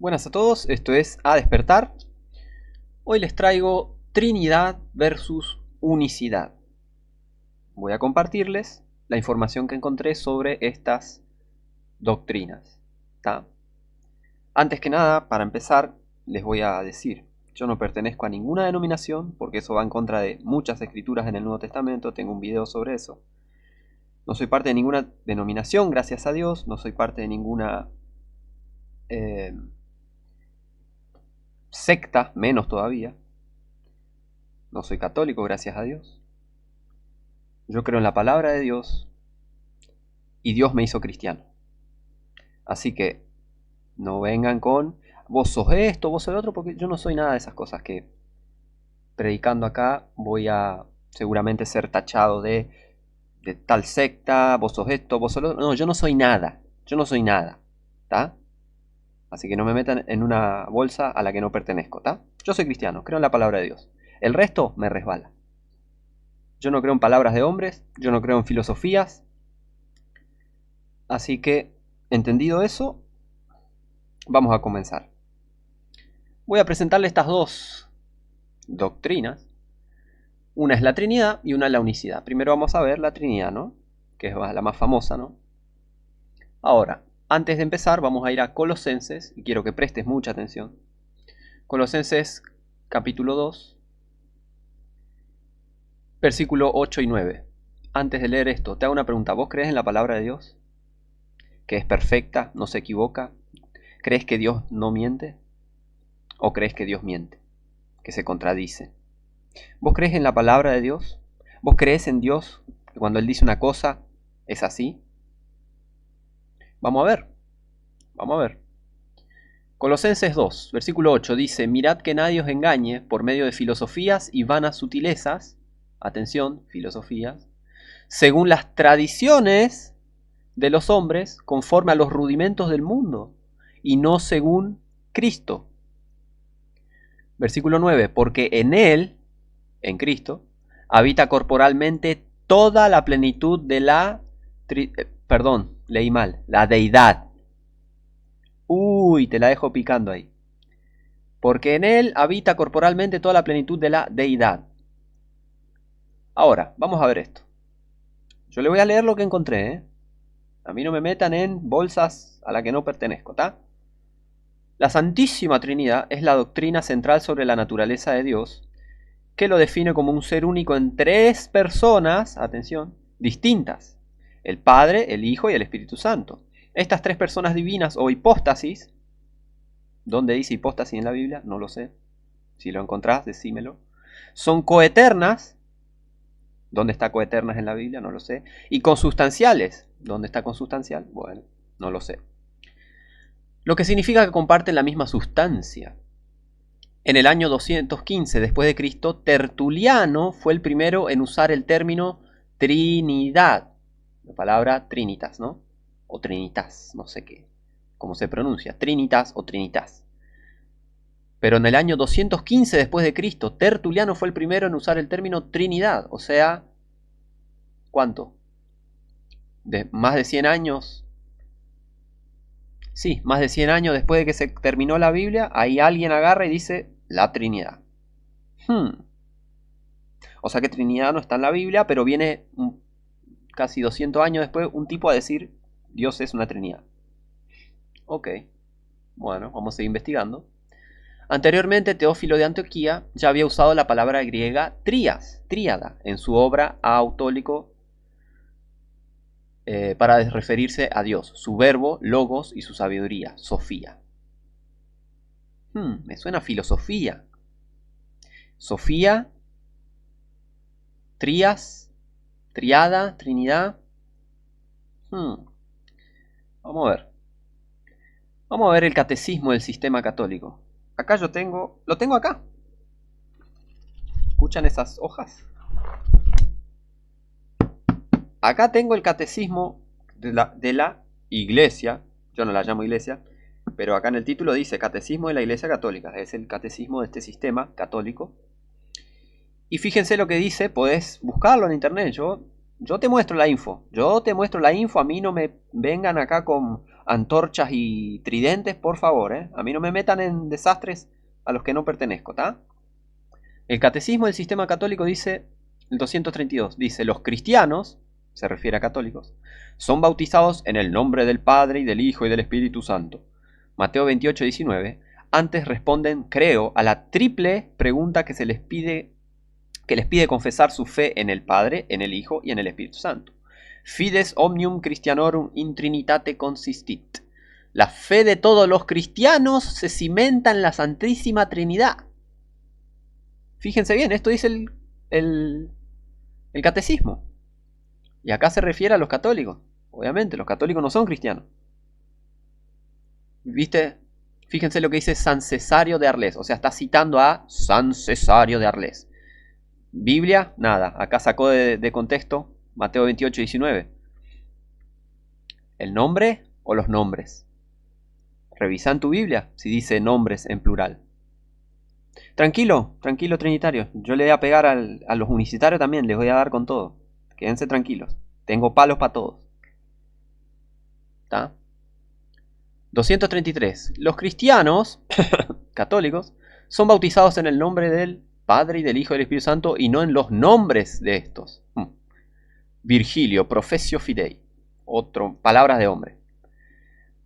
Buenas a todos, esto es A Despertar. Hoy les traigo Trinidad versus Unicidad. Voy a compartirles la información que encontré sobre estas doctrinas. ¿Tá? Antes que nada, para empezar, les voy a decir, yo no pertenezco a ninguna denominación, porque eso va en contra de muchas escrituras en el Nuevo Testamento, tengo un video sobre eso. No soy parte de ninguna denominación, gracias a Dios, no soy parte de ninguna secta, menos todavía. No soy católico, gracias a Dios. Yo creo en la palabra de Dios y Dios me hizo cristiano. Así que no vengan con vos sos esto, vos sos el otro, porque yo no soy nada de esas cosas que predicando acá voy a seguramente ser tachado de tal secta, vos sos esto, vos sos lo otro. No, yo no soy nada. Yo no soy nada. ¿Tá? Así que no me metan en una bolsa a la que no pertenezco. ¿Tá? Yo soy cristiano, creo en la palabra de Dios. El resto me resbala. Yo no creo en palabras de hombres, yo no creo en filosofías. Así que, entendido eso, vamos a comenzar. Voy a presentarle estas dos doctrinas. Una es la Trinidad y una es la unicidad. Primero vamos a ver la Trinidad, ¿no? Que es la más famosa, ¿no? Ahora, antes de empezar, vamos a ir a Colosenses, y quiero que prestes mucha atención. Colosenses capítulo 2, versículo 8 y 9. Antes de leer esto, te hago una pregunta. ¿Vos crees en la palabra de Dios? ¿Que es perfecta, no se equivoca? ¿Crees que Dios no miente? ¿O crees que Dios miente? Que se contradice. ¿Vos crees en la palabra de Dios? ¿Vos crees en Dios que cuando Él dice una cosa es así? Vamos a ver. Vamos a ver. Colosenses 2, versículo 8 dice: Mirad que nadie os engañe por medio de filosofías y vanas sutilezas. Atención, filosofías. Según las tradiciones de los hombres, conforme a los rudimentos del mundo, y no según Cristo. Versículo 9, porque en Él, en Cristo, habita corporalmente toda la plenitud de la... perdón, leí mal, la deidad. Uy, te la dejo picando ahí. Porque en Él habita corporalmente toda la plenitud de la deidad. Ahora, vamos a ver esto. Yo le voy a leer lo que encontré, ¿eh? A mí no me metan en bolsas a las que no pertenezco, ¿está? La Santísima Trinidad es la doctrina central sobre la naturaleza de Dios, que lo define como un ser único en tres personas, atención, distintas: el Padre, el Hijo y el Espíritu Santo. Estas tres personas divinas o hipóstasis, ¿dónde dice hipóstasis en la Biblia? No lo sé. Si lo encontrás, decímelo. Son coeternas. ¿Dónde está coeternas en la Biblia? No lo sé. Y consustanciales. ¿Dónde está consustancial? Bueno, no lo sé. Lo que significa que comparten la misma sustancia. En el año 215 después de Cristo, Tertuliano fue el primero en usar el término Trinidad. La palabra Trinitas, ¿no? O Trinitas, no sé qué. ¿Cómo se pronuncia? Trinitas o Trinitas. Pero en el año 215 después de Cristo, Tertuliano fue el primero en usar el término Trinidad. O sea, ¿cuánto? De más de 100 años. Sí, más de 100 años después de que se terminó la Biblia, ahí alguien agarra y dice la Trinidad. O sea que Trinidad no está en la Biblia, pero viene casi 200 años después un tipo a decir Dios es una Trinidad. Ok, bueno, vamos a seguir investigando. Anteriormente, Teófilo de Antioquía ya había usado la palabra griega tríada, en su obra Autólico, para referirse a Dios, su verbo, logos, y su sabiduría, Sofía. Me suena a filosofía. Sofía, trías, triada, trinidad. Vamos a ver. Vamos a ver el catecismo del sistema católico. Acá lo tengo acá. ¿Escuchan esas hojas? Acá tengo el catecismo de la iglesia. Yo no la llamo iglesia, pero acá en el título dice Catecismo de la Iglesia Católica. Es el catecismo de este sistema católico. Y fíjense lo que dice, podés buscarlo en internet. Yo te muestro la info. A mí no me vengan acá con antorchas y tridentes, por favor, ¿eh? A mí no me metan en desastres a los que no pertenezco, ¿tá? El Catecismo del Sistema Católico dice, el 232, dice, los cristianos, se refiere a católicos, son bautizados en el nombre del Padre y del Hijo y del Espíritu Santo. Mateo 28, 19. Antes responden, creo, a la triple pregunta que les pide confesar su fe en el Padre, en el Hijo y en el Espíritu Santo. Fides omnium Christianorum in Trinitate consistit. La fe de todos los cristianos se cimenta en la Santísima Trinidad. Fíjense bien, esto dice el Catecismo. Y acá se refiere a los católicos. Obviamente, los católicos no son cristianos. ¿Viste? Fíjense lo que dice San Cesario de Arles. O sea, está citando a San Cesario de Arles. Biblia, nada. Acá sacó de contexto Mateo 28, 19. ¿El nombre o los nombres? Revisa en tu Biblia si dice nombres en plural. Tranquilo, tranquilo trinitario. Yo le voy a pegar a los unicitarios también. Les voy a dar con todo. Quédense tranquilos. Tengo palos para todos. ¿Está? 233. Los cristianos católicos son bautizados en el nombre del Padre y del Hijo y del Espíritu Santo y no en los nombres de estos. Virgilio, Professio Fidei. Palabras de hombre.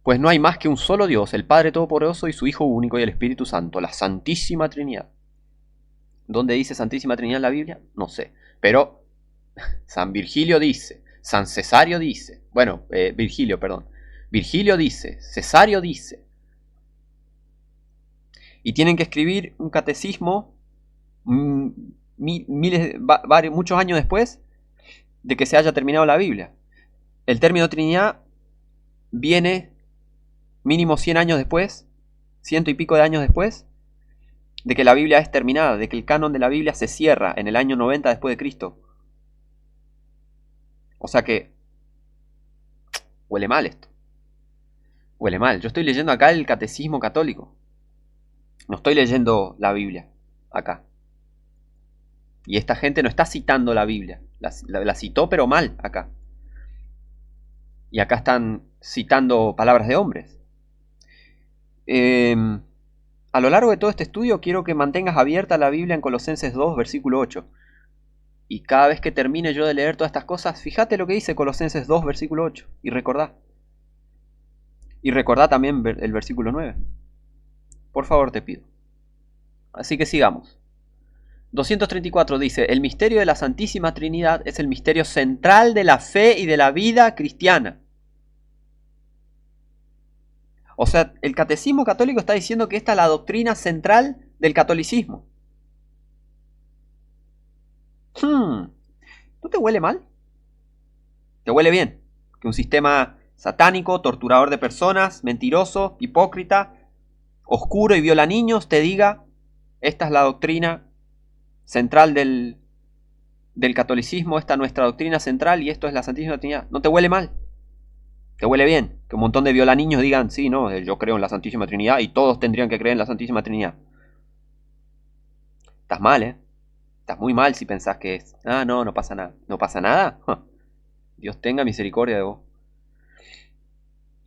Pues no hay más que un solo Dios, el Padre Todopoderoso y su Hijo único y el Espíritu Santo, la Santísima Trinidad. ¿Dónde dice Santísima Trinidad en la Biblia? No sé. Pero San Virgilio dice, San Cesario dice, Virgilio, perdón. Virgilio dice, Cesario dice. Y tienen que escribir un catecismo muchos años después de que se haya terminado la Biblia. El término Trinidad viene mínimo 100 años después, 100 y pico de años después, de que la Biblia es terminada, de que el canon de la Biblia se cierra en el año 90 después de Cristo. O sea que huele mal esto. Huele mal. Yo estoy leyendo acá el Catecismo Católico. No estoy leyendo la Biblia acá. Y esta gente no está citando la Biblia. La citó pero mal acá. Y acá están citando palabras de hombres. A lo largo de todo este estudio quiero que mantengas abierta la Biblia en Colosenses 2, versículo 8. Y cada vez que termine yo de leer todas estas cosas, fíjate lo que dice Colosenses 2, versículo 8. Y recordá. Y recordá también el versículo 9. Por favor te pido. Así que sigamos. 234 dice, el misterio de la Santísima Trinidad es el misterio central de la fe y de la vida cristiana. O sea, el Catecismo Católico está diciendo que esta es la doctrina central del catolicismo. ¿No te huele mal? ¿Te huele bien? Que un sistema satánico, torturador de personas, mentiroso, hipócrita, oscuro y viola niños te diga, esta es la doctrina central del catolicismo, esta es nuestra doctrina central y esto es la Santísima Trinidad. ¿No te huele mal? ¿Te huele bien? Que un montón de viola niños digan, sí, no, yo creo en la Santísima Trinidad y todos tendrían que creer en la Santísima Trinidad. Estás mal, ¿eh? Estás muy mal si pensás que es, no pasa nada. ¿No pasa nada? Dios tenga misericordia de vos.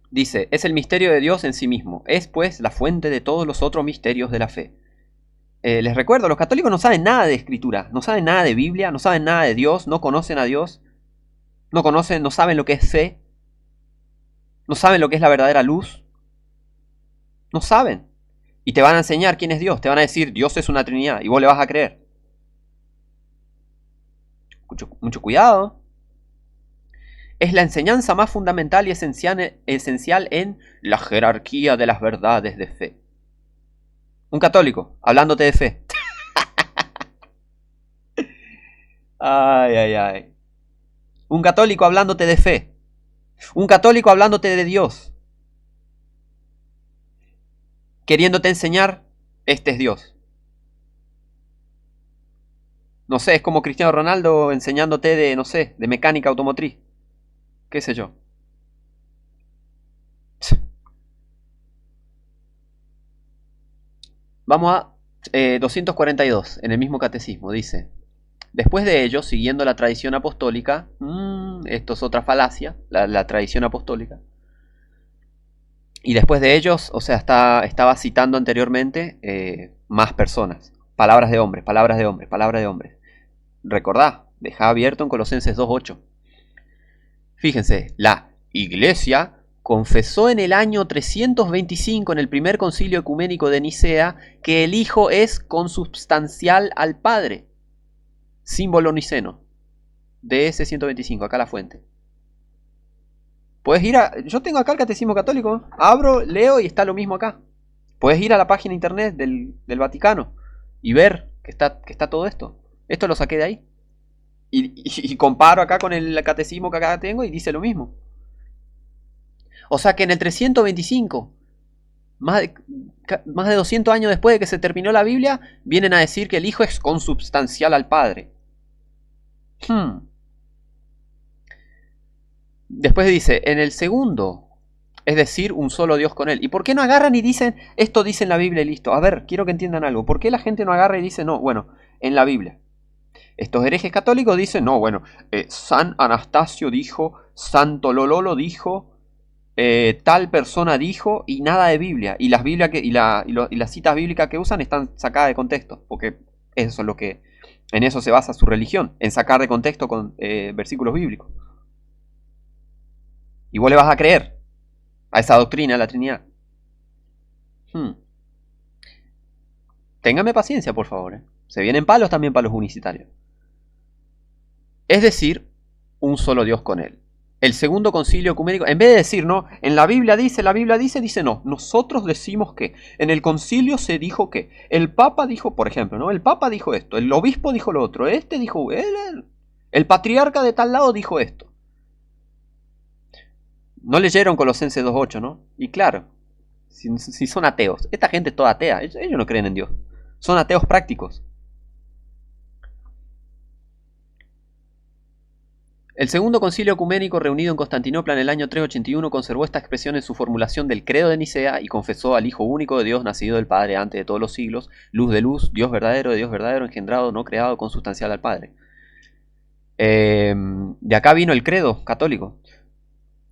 Dice, es el misterio de Dios en sí mismo. Es pues la fuente de todos los otros misterios de la fe. Les recuerdo, los católicos no saben nada de escritura, no saben nada de Biblia, no saben nada de Dios, no conocen a Dios, no saben lo que es fe, no saben lo que es la verdadera luz. No saben. Y te van a enseñar quién es Dios. Te van a decir, Dios es una Trinidad. Y vos le vas a creer. Mucho cuidado. Es la enseñanza más fundamental y esencial en la jerarquía de las verdades de fe. Un católico, hablándote de fe. Ay. Un católico hablándote de fe. Un católico hablándote de Dios. Queriéndote enseñar, este es Dios. No sé, es como Cristiano Ronaldo enseñándote de mecánica automotriz. ¿Qué sé yo? Vamos a 242, en el mismo catecismo, dice. Después de ello, siguiendo la tradición apostólica, esto es otra falacia, la tradición apostólica. Y después de ellos, o sea, estaba citando anteriormente más personas. Palabras de hombres, palabras de hombres, palabras de hombres. Recordá, dejá abierto en Colosenses 2.8. Fíjense, la Iglesia confesó en el año 325, en el primer concilio ecuménico de Nicea, que el Hijo es consubstancial al Padre. Símbolo niceno. DS 125, acá la fuente. Puedes ir a... Yo tengo acá el Catecismo Católico. Abro, leo y está lo mismo acá. Puedes ir a la página internet del Vaticano y ver que está todo esto. Esto lo saqué de ahí. Y comparo acá con el Catecismo que acá tengo y dice lo mismo. O sea que en el 325, más de 200 años después de que se terminó la Biblia, vienen a decir que el Hijo es consubstancial al Padre. Después dice, en el segundo, es decir, un solo Dios con él. ¿Y por qué no agarran y dicen, esto dice en la Biblia y listo? A ver, quiero que entiendan algo. ¿Por qué la gente no agarra y dice, no, bueno, en la Biblia? Estos herejes católicos dicen, no, bueno, San Anastasio dijo, Santo Lololo dijo, tal persona dijo, y nada de Biblia. Y las Biblia y las citas bíblicas que usan están sacadas de contexto, porque eso es lo que, en eso se basa su religión, en sacar de contexto con versículos bíblicos. Y vos le vas a creer a esa doctrina, a la Trinidad. Téngame paciencia, por favor. Se vienen palos también para los unicitarios. Es decir, un solo Dios con él. El segundo concilio ecuménico, en vez de decir, no, en la Biblia dice, dice, no, nosotros decimos que en el concilio se dijo que el Papa dijo, por ejemplo, ¿no? El Papa dijo esto, el obispo dijo lo otro, este dijo, el patriarca de tal lado dijo esto. No leyeron Colosenses 2.8, ¿no? Y claro, si son ateos, esta gente es toda atea, ellos no creen en Dios, son ateos prácticos. El segundo concilio ecuménico reunido en Constantinopla en el año 381 conservó esta expresión en su formulación del credo de Nicea y confesó al Hijo único de Dios, nacido del Padre antes de todos los siglos, luz de luz, Dios verdadero de Dios verdadero, engendrado, no creado, consustancial al Padre. De acá vino el credo católico.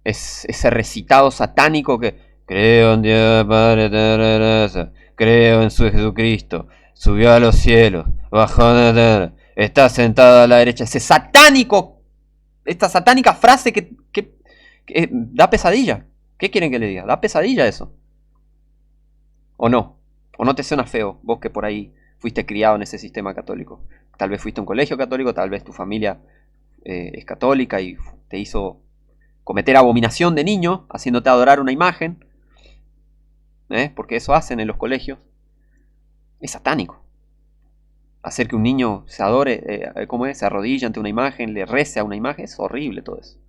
Es ese recitado satánico que creo en Dios Padre eterno, creo en su Jesucristo, subió a los cielos, bajó de la tierra, está sentado a la derecha. Ese satánico, esta satánica frase que da pesadilla. ¿Qué quieren que le diga? Da pesadilla eso. ¿O no? ¿O no te suena feo? Vos que por ahí fuiste criado en ese sistema católico. Tal vez fuiste a un colegio católico, tal vez tu familia es católica y te hizo cometer abominación de niño, haciéndote adorar una imagen, porque eso hacen en los colegios. Es satánico. Hacer que un niño se adore, ¿cómo es? Se arrodille ante una imagen, le rece a una imagen, es horrible todo eso.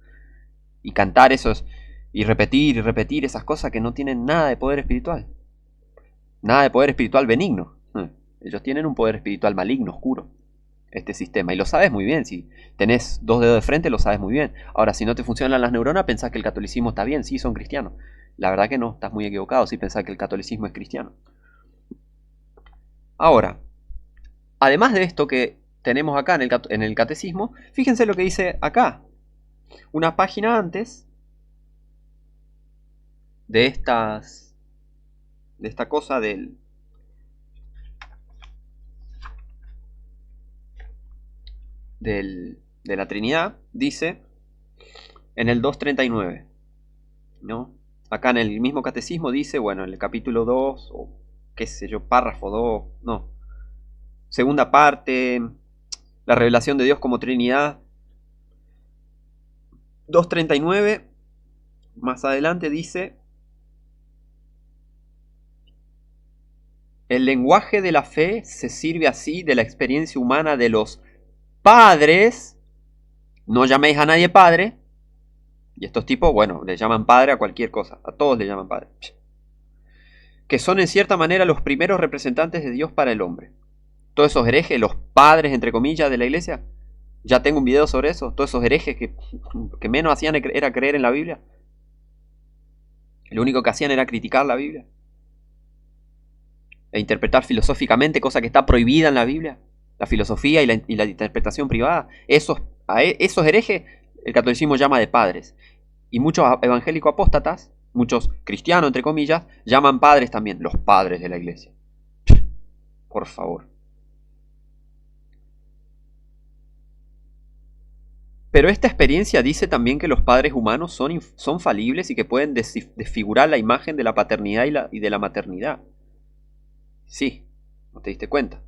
Y cantar esos, y repetir esas cosas que no tienen nada de poder espiritual. Nada de poder espiritual benigno. Ellos tienen un poder espiritual maligno, oscuro, este sistema. Y lo sabes muy bien. Si tenés dos dedos de frente, lo sabes muy bien. Ahora, si no te funcionan las neuronas, pensás que el catolicismo está bien. Sí, son cristianos. La verdad que no, estás muy equivocado si pensás que el catolicismo es cristiano. Ahora, además de esto que tenemos acá en el catecismo, fíjense lo que dice acá. Una página antes de esta cosa de la Trinidad, dice en el 239, ¿no? Acá en el mismo catecismo dice, bueno, en el capítulo 2, o qué sé yo, párrafo 2, no, segunda parte, la revelación de Dios como Trinidad, 239, más adelante dice, el lenguaje de la fe se sirve así de la experiencia humana de los padres, no llaméis a nadie padre, y estos tipos, bueno, le llaman padre a cualquier cosa, a todos le llaman padre, que son en cierta manera los primeros representantes de Dios para el hombre. Todos esos herejes, los padres, entre comillas, de la iglesia, ya tengo un video sobre eso, todos esos herejes que menos hacían era creer en la Biblia. Lo único que hacían era criticar la Biblia e interpretar filosóficamente, cosa que está prohibida en la Biblia, la filosofía y la interpretación privada. Esos herejes el catolicismo llama de padres. Y muchos evangélicos apóstatas muchos cristianos, entre comillas, llaman padres también, los padres de la iglesia. Por favor. Pero esta experiencia dice también que los padres humanos son falibles y que pueden desfigurar la imagen de la paternidad y de la maternidad. Sí, no te diste cuenta.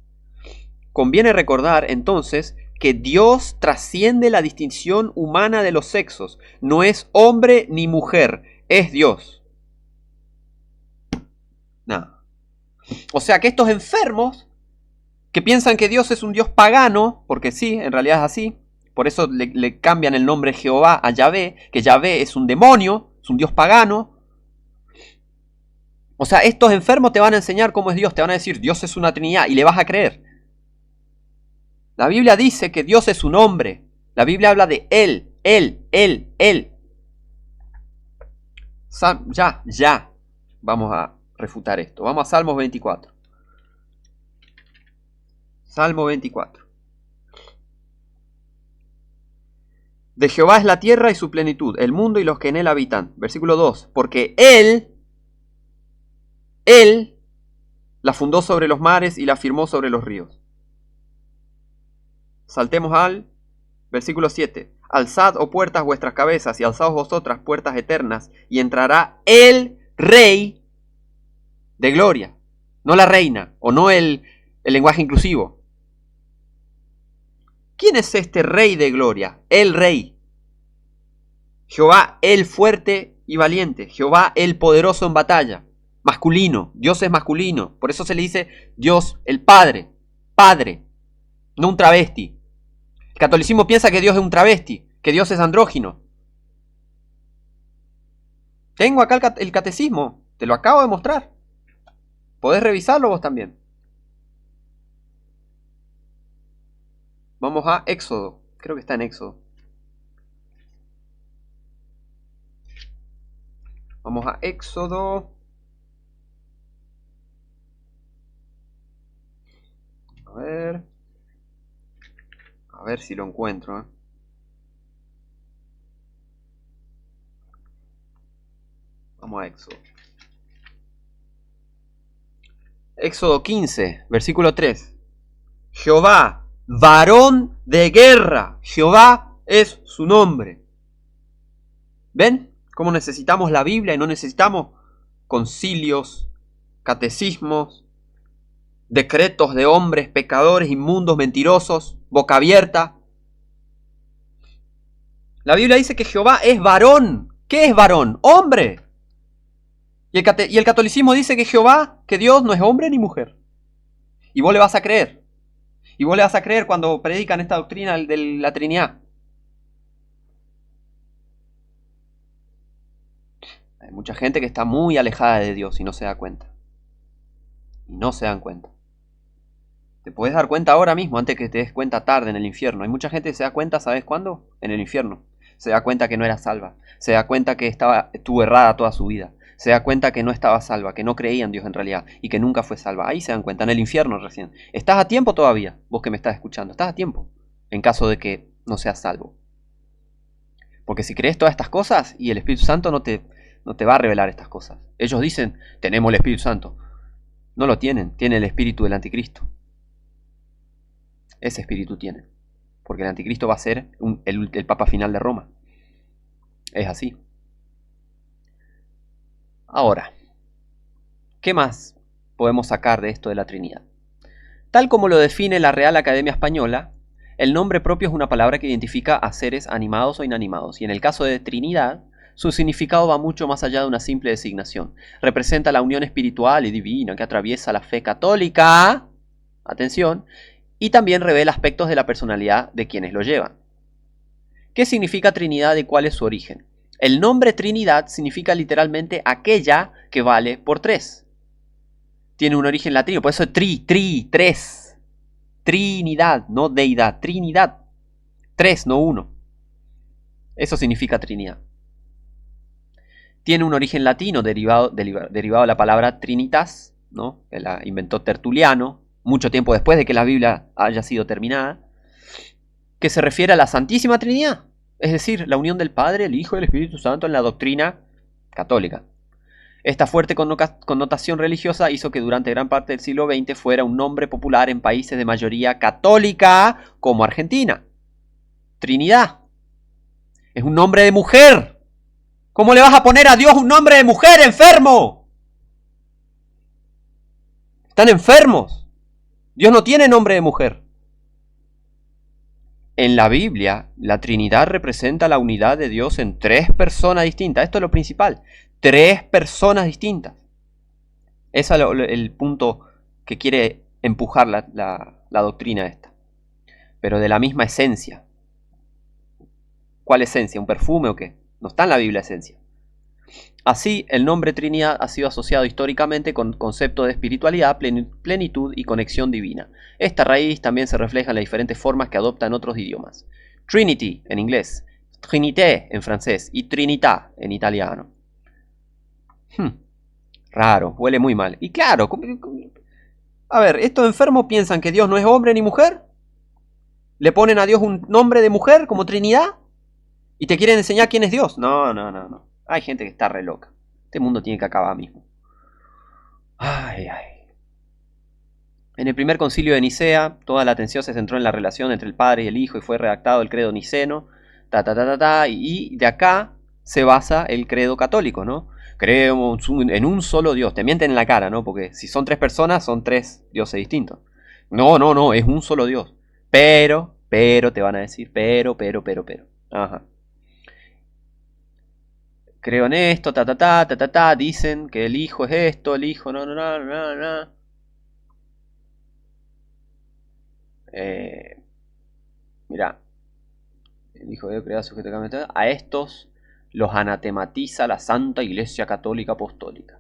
Conviene recordar entonces que Dios trasciende la distinción humana de los sexos. No es hombre ni mujer, es Dios. Nada. O sea que estos enfermos que piensan que Dios es un Dios pagano, porque sí, en realidad es así, por eso le cambian el nombre Jehová a Yahvé, que Yahvé es un demonio, es un Dios pagano. O sea, estos enfermos te van a enseñar cómo es Dios, te van a decir Dios es una Trinidad y le vas a creer. La Biblia dice que Dios es un hombre. La Biblia habla de Él. Ya. Vamos a refutar esto. Vamos a Salmos 24. Salmo 24. De Jehová es la tierra y su plenitud, el mundo y los que en él habitan. Versículo 2. Porque Él la fundó sobre los mares y la firmó sobre los ríos. Saltemos al versículo 7. Alzad, oh puertas, vuestras cabezas, y alzaos vosotras, puertas eternas, y entrará el Rey de gloria. No la reina, o no el lenguaje inclusivo. ¿Quién es este Rey de gloria? El Rey. Jehová, el fuerte y valiente. Jehová, el poderoso en batalla. Masculino. Dios es masculino. Por eso se le dice Dios el Padre. Padre. No un travesti. El catolicismo piensa que Dios es un travesti, que Dios es andrógino. Tengo acá el catecismo, te lo acabo de mostrar. Podés revisarlo vos también. Vamos a Éxodo, creo que está en Éxodo. Vamos a Éxodo. A ver si lo encuentro. Vamos a Éxodo. Éxodo 15, versículo 3. Jehová, varón de guerra. Jehová es su nombre. ¿Ven cómo necesitamos la Biblia y no necesitamos concilios, catecismos, decretos de hombres pecadores, inmundos, mentirosos, boca abierta? La Biblia dice que Jehová es varón. ¿Qué es varón? Hombre. Y el catolicismo dice que Jehová, que Dios no es hombre ni mujer. Y vos le vas a creer. Y vos le vas a creer cuando predican esta doctrina de la Trinidad. Hay mucha gente que está muy alejada de Dios y no se da cuenta. Y no se dan cuenta. Te puedes dar cuenta ahora mismo, antes que te des cuenta tarde en el infierno. Hay mucha gente que se da cuenta, ¿sabes cuándo? En el infierno. Se da cuenta que no era salva. Se da cuenta que estuvo errada toda su vida. Se da cuenta que no estaba salva, que no creía en Dios en realidad y que nunca fue salva. Ahí se dan cuenta, en el infierno recién. Estás a tiempo todavía, vos que me estás escuchando. Estás a tiempo, en caso de que no seas salvo. Porque si crees todas estas cosas y el Espíritu Santo no te va a revelar estas cosas. Ellos dicen, tenemos el Espíritu Santo. No lo tienen, tienen el espíritu del anticristo. Ese espíritu tienen. Porque el anticristo va a ser el papa final de Roma. Es así. Ahora, ¿qué más podemos sacar de esto de la Trinidad? Tal como lo define la Real Academia Española, el nombre propio es una palabra que identifica a seres animados o inanimados, y en el caso de Trinidad, su significado va mucho más allá de una simple designación. Representa la unión espiritual y divina que atraviesa la fe católica, atención, y también revela aspectos de la personalidad de quienes lo llevan. ¿Qué significa Trinidad y cuál es su origen? El nombre Trinidad significa literalmente aquella que vale por tres. Tiene un origen latino, por eso tres. Trinidad, no deidad, Trinidad. Tres, no uno. Eso significa Trinidad. Tiene un origen latino derivado de la palabra Trinitas, ¿no? Que la inventó Tertuliano, mucho tiempo después de que la Biblia haya sido terminada, que se refiere a la Santísima Trinidad. Es decir, la unión del Padre, el Hijo y el Espíritu Santo en la doctrina católica. Esta fuerte connotación religiosa hizo que durante gran parte del siglo XX fuera un nombre popular en países de mayoría católica como Argentina. Trinidad. Es un nombre de mujer. ¿Cómo le vas a poner a Dios un nombre de mujer, enfermo? Están enfermos. Dios no tiene nombre de mujer. En la Biblia, la Trinidad representa la unidad de Dios en 3 personas distintas. Esto es lo principal. 3 personas distintas. Ese es el punto que quiere empujar la doctrina esta. Pero de la misma esencia. ¿Cuál esencia? ¿Un perfume o qué? No está en la Biblia esencia. Así, el nombre Trinidad ha sido asociado históricamente con conceptos de espiritualidad, plenitud y conexión divina. Esta raíz también se refleja en las diferentes formas que adopta en otros idiomas. Trinity en inglés, Trinité en francés y Trinità en italiano. Raro, huele muy mal. Y claro, a ver, estos enfermos piensan que Dios no es hombre ni mujer. Le ponen a Dios un nombre de mujer como Trinidad y te quieren enseñar quién es Dios. No. Hay gente que está re loca. Este mundo tiene que acabar mismo. Ay. En el primer concilio de Nicea, toda la atención se centró en la relación entre el Padre y el Hijo y fue redactado el credo niceno. Y de acá se basa el credo católico, ¿no? Creemos en un solo Dios. Te mienten en la cara, ¿no? Porque si son 3 personas, son 3 dioses distintos. No, es un solo Dios. Pero, te van a decir, pero. Ajá. Creo en esto, dicen que el hijo es esto, el hijo no. Mira, el hijo de Dios creado sujetamente a estos los anatematiza la Santa Iglesia Católica Apostólica.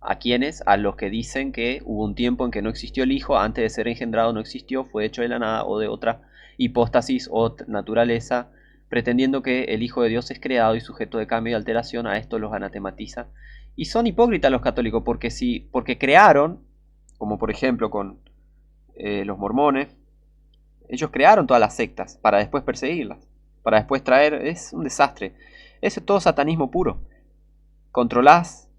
¿A quiénes? A los que dicen que hubo un tiempo en que no existió el hijo, antes de ser engendrado no existió, fue hecho de la nada o de otra hipóstasis o naturaleza, pretendiendo que el Hijo de Dios es creado y sujeto de cambio y alteración. A esto los anatematiza. Y son hipócritas los católicos porque crearon, como por ejemplo con los mormones, ellos crearon todas las sectas para después perseguirlas, para después traer, es un desastre. Eso es todo satanismo puro. Controlás.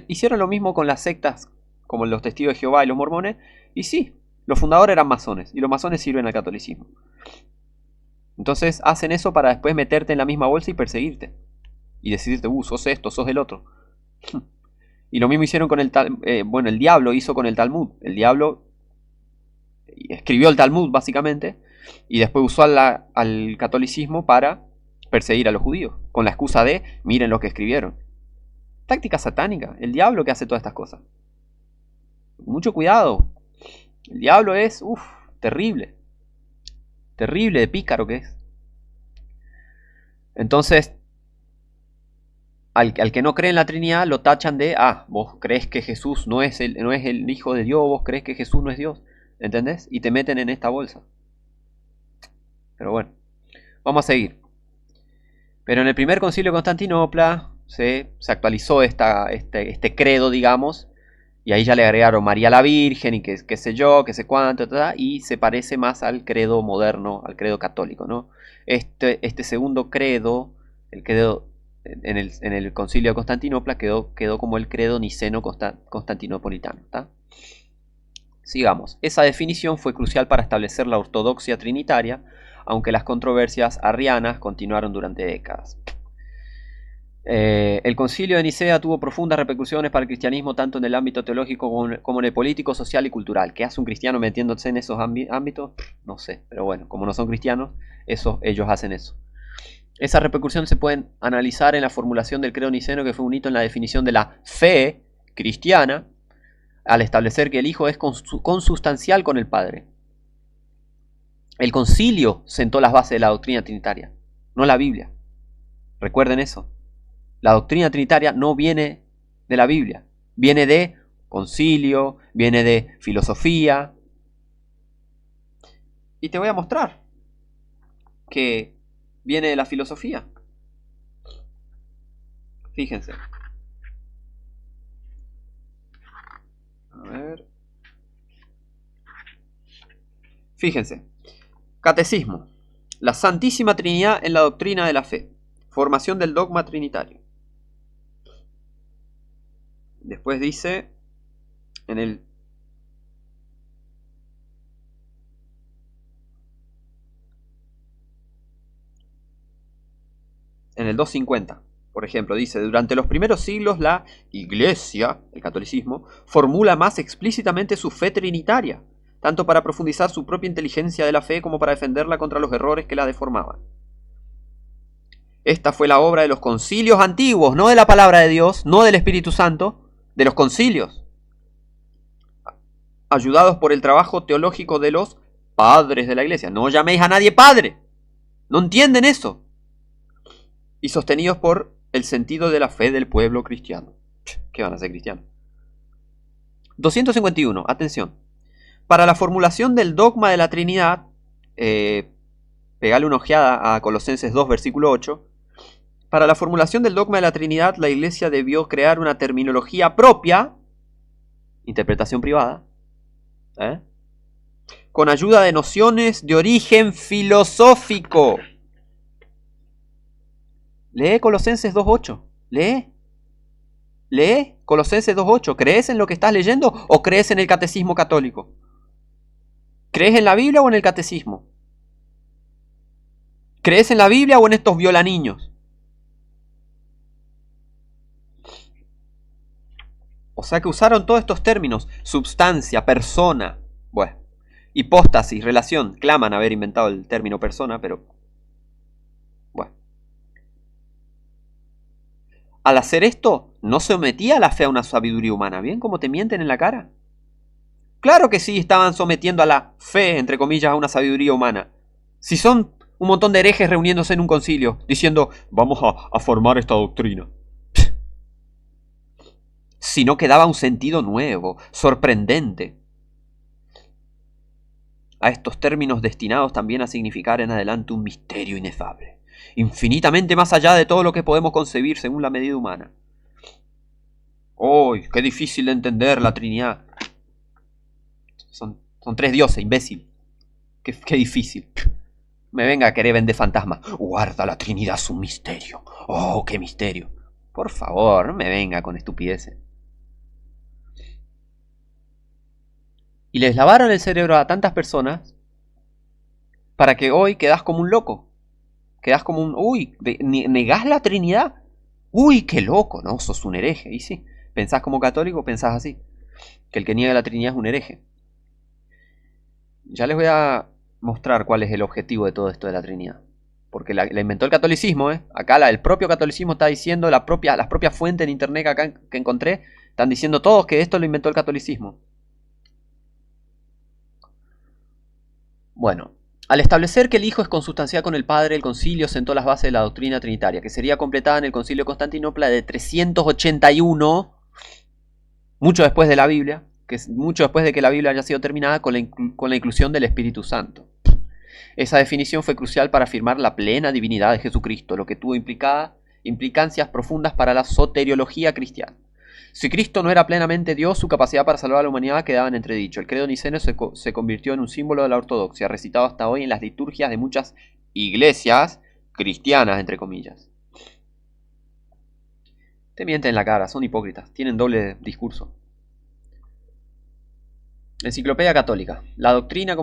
Hicieron lo mismo con las sectas como los testigos de Jehová y los mormones, y sí, los fundadores eran masones, y los masones sirven al catolicismo. Entonces hacen eso para después meterte en la misma bolsa y perseguirte. Y decirte, sos esto, sos el otro. Y lo mismo hicieron con el diablo hizo con el Talmud. El diablo escribió el Talmud básicamente y después usó al catolicismo para perseguir a los judíos. Con la excusa de, miren lo que escribieron. Táctica satánica. El diablo que hace todas estas cosas. Mucho cuidado. El diablo es, terrible. Terrible de pícaro que es. Entonces, al que no cree en la Trinidad lo tachan de, vos crees que Jesús no es el Hijo de Dios, vos crees que Jesús no es Dios, ¿entendés? Y te meten en esta bolsa. Pero bueno, vamos a seguir. Pero en el primer concilio de Constantinopla se actualizó este credo, digamos, y ahí ya le agregaron María la Virgen y qué sé yo, qué sé cuánto, y se parece más al credo moderno, al credo católico, ¿no? Este segundo credo, el credo en el concilio de Constantinopla, quedó como el credo niceno constantinopolitano, ¿tá? Sigamos. Esa definición fue crucial para establecer la ortodoxia trinitaria, aunque las controversias arrianas continuaron durante décadas. El concilio de Nicea tuvo profundas repercusiones para el cristianismo tanto en el ámbito teológico como en el político, social y cultural. ¿Qué hace un cristiano metiéndose en esos ámbitos? No sé, pero bueno, como no son cristianos, ellos hacen eso. Esas repercusiones se pueden analizar en la formulación del credo niceno, que fue un hito en la definición de la fe cristiana, al establecer que el Hijo es consustancial con el Padre. El concilio sentó las bases de la doctrina trinitaria, no la Biblia. Recuerden eso. La doctrina trinitaria no viene de la Biblia, viene de concilio, viene de filosofía. Y te voy a mostrar que viene de la filosofía. Fíjense. A ver. Fíjense. Catecismo. La Santísima Trinidad en la doctrina de la fe. Formación del dogma trinitario. Después dice en el en el 250, por ejemplo, dice: durante los primeros siglos la Iglesia, el catolicismo, formula más explícitamente su fe trinitaria, tanto para profundizar su propia inteligencia de la fe como para defenderla contra los errores que la deformaban. Esta fue la obra de los concilios antiguos, no de la palabra de Dios, no del Espíritu Santo, de los concilios, ayudados por el trabajo teológico de los padres de la Iglesia. No llaméis a nadie padre, no entienden eso. Y sostenidos por el sentido de la fe del pueblo cristiano. ¿Qué van a ser cristianos? 251, atención. Para la formulación del dogma de la Trinidad, pegale una ojeada a Colosenses 2, versículo 8. Para la formulación del dogma de la Trinidad, la Iglesia debió crear una terminología propia, interpretación privada, con ayuda de nociones de origen filosófico. Lee Colosenses 2.8. Lee Colosenses 2.8. ¿Crees en lo que estás leyendo o crees en el catecismo católico? ¿Crees en la Biblia o en el catecismo? ¿Crees en la Biblia o en estos violaniños? O sea que usaron todos estos términos: substancia, persona, bueno, hipóstasis, relación. Claman haber inventado el término persona, pero bueno. Al hacer esto, no se sometía a la fe a una sabiduría humana. ¿Bien cómo te mienten en la cara? Claro que sí, estaban sometiendo a la fe, entre comillas, a una sabiduría humana. Si son un montón de herejes reuniéndose en un concilio, diciendo: vamos a formar esta doctrina. Sino que daba un sentido nuevo, sorprendente, a estos términos destinados también a significar en adelante un misterio inefable, infinitamente más allá de todo lo que podemos concebir según la medida humana. ¡Uy, qué difícil de entender la Trinidad! Son tres dioses, imbécil. Qué difícil. Me venga a querer vender fantasmas. Guarda, la Trinidad es un misterio. ¡Oh, qué misterio! Por favor, no me venga con estupideces. Y les lavaron el cerebro a tantas personas para que hoy quedás como un loco. Quedás como un... Uy, ¿negás la Trinidad? Uy, qué loco, ¿no? Sos un hereje. Y sí, pensás como católico, pensás así. Que el que niega la Trinidad es un hereje. Ya les voy a mostrar cuál es el objetivo de todo esto de la Trinidad. Porque la inventó el catolicismo, ¿eh? Acá el propio catolicismo está diciendo, las propias fuentes en internet acá que encontré, están diciendo todos que esto lo inventó el catolicismo. Bueno, al establecer que el Hijo es consustancial con el Padre, el Concilio sentó las bases de la doctrina trinitaria, que sería completada en el Concilio de Constantinopla de 381, mucho después de la Biblia, que es mucho después de que la Biblia haya sido terminada, con la inclusión del Espíritu Santo. Esa definición fue crucial para afirmar la plena divinidad de Jesucristo, lo que tuvo implicancias profundas para la soteriología cristiana. Si Cristo no era plenamente Dios, su capacidad para salvar a la humanidad quedaba en entredicho. El credo niceno se convirtió en un símbolo de la ortodoxia, recitado hasta hoy en las liturgias de muchas iglesias cristianas, entre comillas. Te mienten en la cara, son hipócritas, tienen doble discurso. Enciclopedia Católica. La doctrina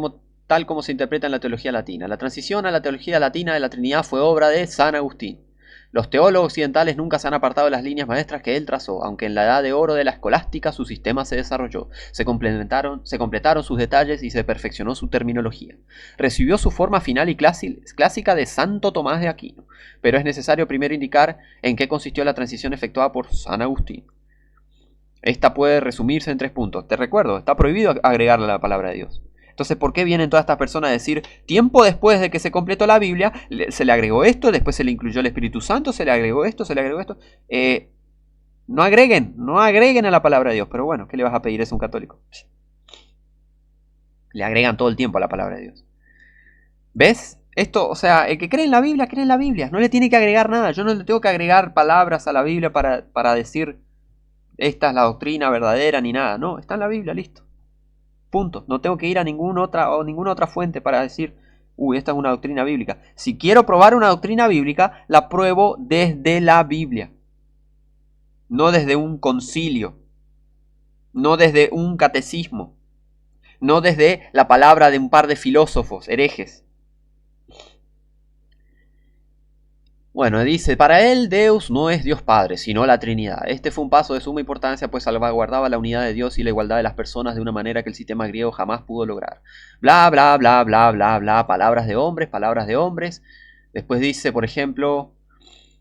tal como se interpreta en la teología latina. La transición a la teología latina de la Trinidad fue obra de San Agustín. Los teólogos occidentales nunca se han apartado de las líneas maestras que él trazó, aunque en la edad de oro de la escolástica su sistema se desarrolló, se completaron sus detalles y se perfeccionó su terminología. Recibió su forma final y clásica de Santo Tomás de Aquino, pero es necesario primero indicar en qué consistió la transición efectuada por San Agustín. Esta puede resumirse en 3 puntos. Te recuerdo, está prohibido agregarle la palabra de Dios. Entonces, ¿por qué vienen todas estas personas a decir, tiempo después de que se completó la Biblia, se le agregó esto, después se le incluyó el Espíritu Santo, se le agregó esto, se le agregó esto? No agreguen a la palabra de Dios. Pero bueno, ¿qué le vas a pedir? Es un católico. Le agregan todo el tiempo a la palabra de Dios. ¿Ves? Esto, o sea, el que cree en la Biblia, cree en la Biblia. No le tiene que agregar nada. Yo no le tengo que agregar palabras a la Biblia para decir, esta es la doctrina verdadera ni nada. No, está en la Biblia, listo. Punto. No tengo que ir a ninguna otra fuente para decir, esta es una doctrina bíblica. Si quiero probar una doctrina bíblica, la pruebo desde la Biblia. No desde un concilio. no desde un catecismo, no desde la palabra de un par de filósofos herejes. Bueno, dice, para él Deus no es Dios Padre, sino la Trinidad. Este fue un paso de suma importancia, pues salvaguardaba la unidad de Dios y la igualdad de las personas de una manera que el sistema griego jamás pudo lograr. Bla, bla, bla, bla, bla, bla, palabras de hombres, palabras de hombres. Después dice, por ejemplo,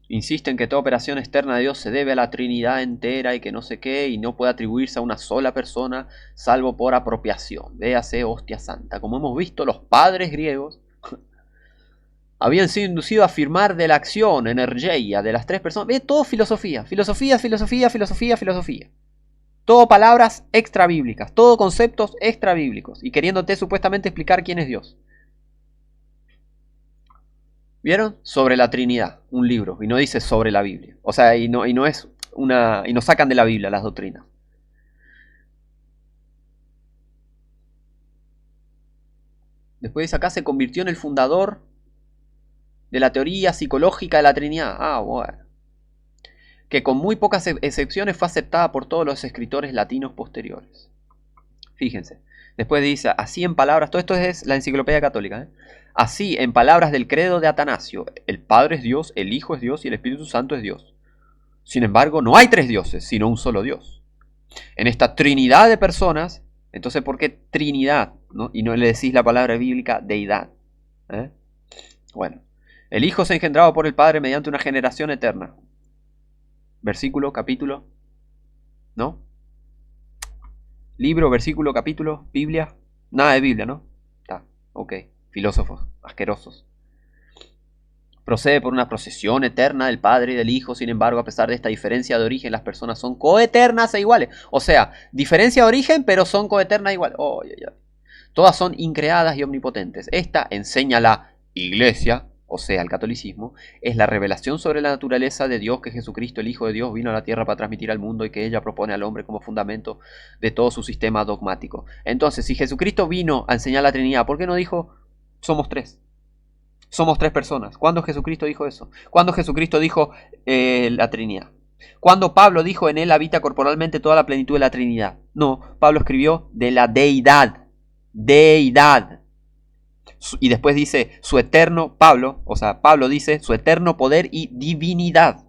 insiste en que toda operación externa de Dios se debe a la Trinidad entera y que no sé qué, y no puede atribuirse a una sola persona, salvo por apropiación. Véase hostia santa. Como hemos visto, los padres griegos habían sido inducidos a afirmar de la acción, energía, de las tres personas. Ve, todo filosofía, filosofía, filosofía, filosofía, filosofía. Todo palabras extrabíblicas, todo conceptos extrabíblicos. Y queriéndote supuestamente explicar quién es Dios. ¿Vieron? Sobre la Trinidad, un libro. Y no dice sobre la Biblia. O sea, y no es una. Y no sacan de la Biblia las doctrinas. Después dice acá se convirtió en el fundador de la teoría psicológica de la Trinidad. Ah, bueno. Que con muy pocas excepciones fue aceptada por todos los escritores latinos posteriores. Fíjense. Después dice, así en palabras, todo esto es la enciclopedia católica, ¿eh? Así en palabras del credo de Atanasio, el Padre es Dios, el Hijo es Dios y el Espíritu Santo es Dios. Sin embargo, no hay tres dioses, sino un solo Dios. En esta trinidad de personas, entonces ¿por qué Trinidad? ¿No? Y no le decís la palabra bíblica deidad. ¿Eh? Bueno, el Hijo se ha engendrado por el Padre mediante una generación eterna. Versículo, capítulo, ¿no? Libro, versículo, capítulo, Biblia. Nada de Biblia, ¿no? Está, ok. Filósofos, asquerosos. Procede por una procesión eterna del Padre y del Hijo, sin embargo, a pesar de esta diferencia de origen, las personas son coeternas e iguales. O sea, diferencia de origen, pero son coeternas e iguales. Oh, todas son increadas y omnipotentes. Esta enseña la Iglesia, o sea, el catolicismo, es la revelación sobre la naturaleza de Dios que Jesucristo, el Hijo de Dios, vino a la tierra para transmitir al mundo y que ella propone al hombre como fundamento de todo su sistema dogmático. Entonces, si Jesucristo vino a enseñar la Trinidad, ¿por qué no dijo somos tres? Somos tres personas. ¿Cuándo Jesucristo dijo eso? ¿Cuándo Jesucristo dijo la Trinidad? ¿Cuándo Pablo dijo en él habita corporalmente toda la plenitud de la Trinidad? No, Pablo escribió de la deidad. Deidad. Y después dice su eterno, Pablo dice su eterno poder y divinidad.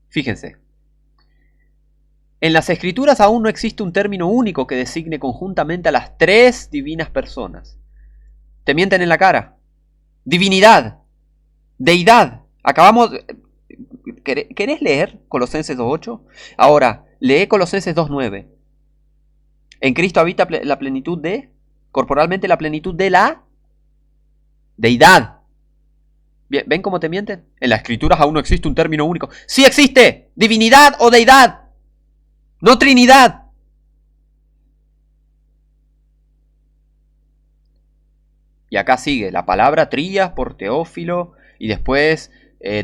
Fíjense. En las Escrituras aún no existe un término único que designe conjuntamente a las tres divinas personas. Te mienten en la cara. Divinidad. Deidad. Acabamos... ¿Querés leer Colosenses 2.8? Ahora, lee Colosenses 2.9. En Cristo habita la plenitud de... corporalmente la plenitud de la... deidad. ¿Ven cómo te mienten? En las Escrituras aún no existe un término único. ¡Sí existe! Divinidad o deidad. No Trinidad. Y acá sigue la palabra trías por Teófilo. Y después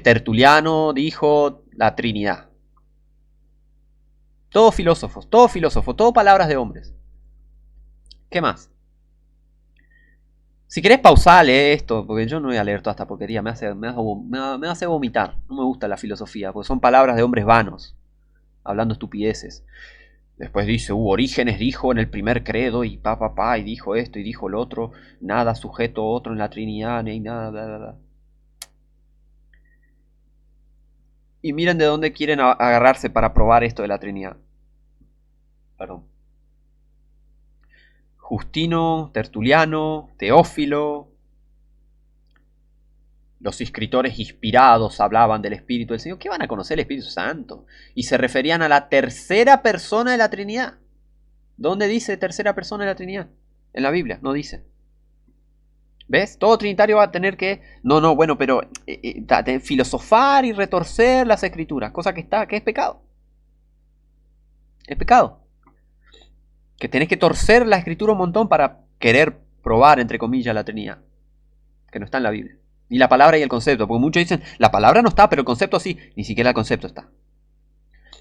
Tertuliano dijo la Trinidad. Todos filósofos, todo palabras de hombres. ¿Qué más? Si querés pausar, lee esto, porque yo no voy a leer toda esta porquería, me hace vomitar. No me gusta la filosofía, porque son palabras de hombres vanos, hablando estupideces. Después dice, Orígenes dijo en el primer credo, y y dijo esto, y dijo lo otro, nada sujeto a otro en la Trinidad, ni nada, bla, bla, bla. Y miren de dónde quieren agarrarse para probar esto de la Trinidad. Perdón. Justino, Tertuliano, Teófilo. Los escritores inspirados hablaban del Espíritu del Señor. ¿Qué van a conocer el Espíritu Santo? Y se referían a la tercera persona de la Trinidad. ¿Dónde dice tercera persona de la Trinidad? En la Biblia, no dice. ¿Ves? Todo trinitario va a tener que... pero filosofar y retorcer las escrituras. Cosa que es pecado. Es pecado. Que tenés que torcer la escritura un montón para querer probar, entre comillas, la Trinidad. Que no está en la Biblia. Ni la palabra y el concepto. Porque muchos dicen, la palabra no está, pero el concepto sí. Ni siquiera el concepto está.